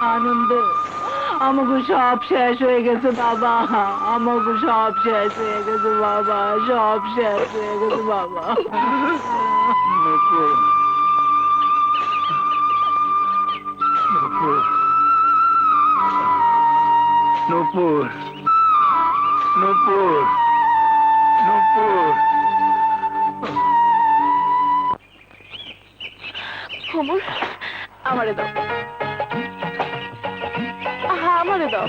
আনন্দ আমাকে সব শেষ হয়ে গেছে বাবা, আমাকে সব শেষ হয়ে গেছে বাবা, সব শেষ হয়ে গেছে বাবা। নূপুর, নূপুর, নূপুর, নূপুর, নূপুর। খবর আমারে দাও, আমারে দাও।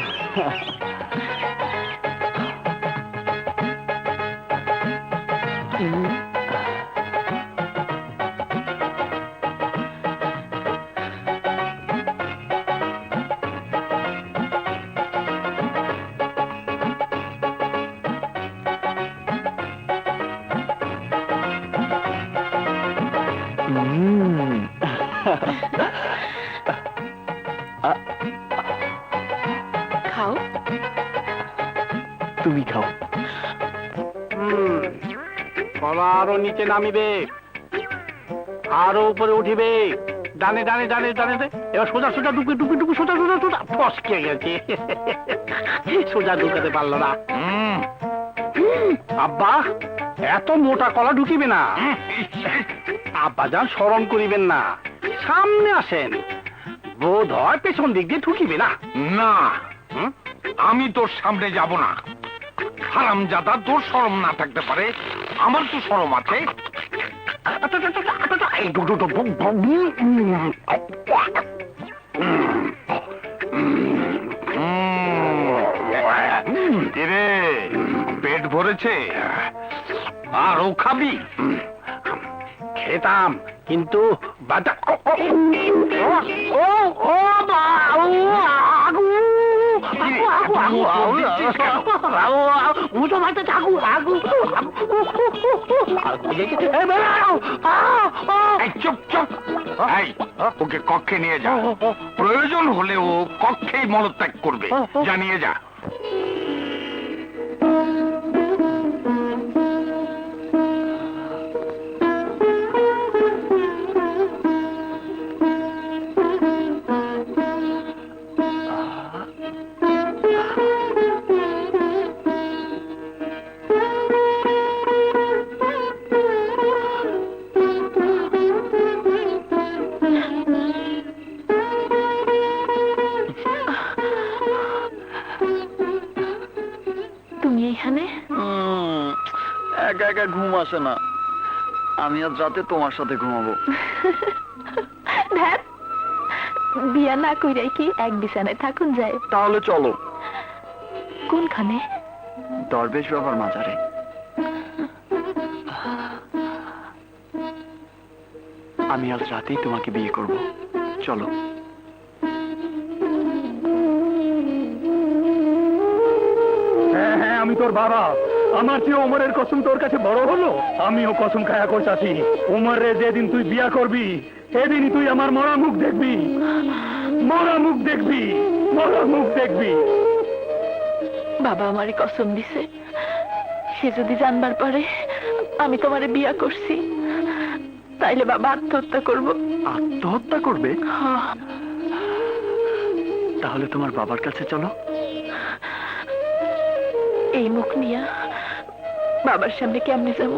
খাও, তুমি খাও। কলা আরো নিচে নামিবে, আরো উপরে উঠিবে, ডানে ডানে ডানে ডানে ডানে। এবার সোজা সোজা ঢুকে ঢুকে ঢুকে সোজা সোজা সোজা ফসকে গেছে, সোজা ঢুকাতে পারলো না। আব্বা, এত মোটা কলা ঢুকিবে না। আব্বা যান স্মরণ করিবেন না, সামনে আসেন, বোধ হয় পেছন দিক দিয়ে ঢুকিবে না। না, আমি তোর সামনে যাব না। হারামজাদা, তোর শরম না থাকতে পারে, আমার তো শরম আছে। কিরে, পেট ভরেছে? আরও খাবি? খেতাম, কিন্তু বাটা ও ও চুপ চুপ, ওকে কক্ষে নিয়ে যা। প্রয়োজন হলে ও কক্ষেই মলত্যাগ করবে, জানিয়ে যা। তুমি এইখানে? একা একা ঘুম আসে না, আমি আজ রাতে তোমার সাথে ঘুমাবো। ধ্যাৎ, বিয়া না কইরাই কি এক বিছানায় থাকুন যায়? তাহলে চলো। কোনখানে? দরবেশ বাবার মাজারে। আমি আজ রাতেই তোমাকে বিয়ে করব, চলো। হ্যাঁ হ্যাঁ, আমি তোর বাবা। আমার চেয়ে ওমরের কসম তোর কাছে বড় হলো? আমিও কসম খায়া কইতাছি, ওমরে যেদিন তুই বিয়া করবি সেদিনই তুই আমার মরা মুখ দেখবি, মরা মুখ দেখবি, মরা মুখ দেখবি। বাবা আমারে কসম দিছে, সে যদি জানবার পারে আমি তোমারে বিয়া করছি, তাইলে বাবা আত্মহত্যা করব। আত্মহত্যা করবে? হ্যাঁ। তাহলে তোমার বাবার কাছে চলো। এই মুখ নিয়া বাবার সামনে কেমনে যাব?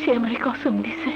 সে আমারে কসম দিছে।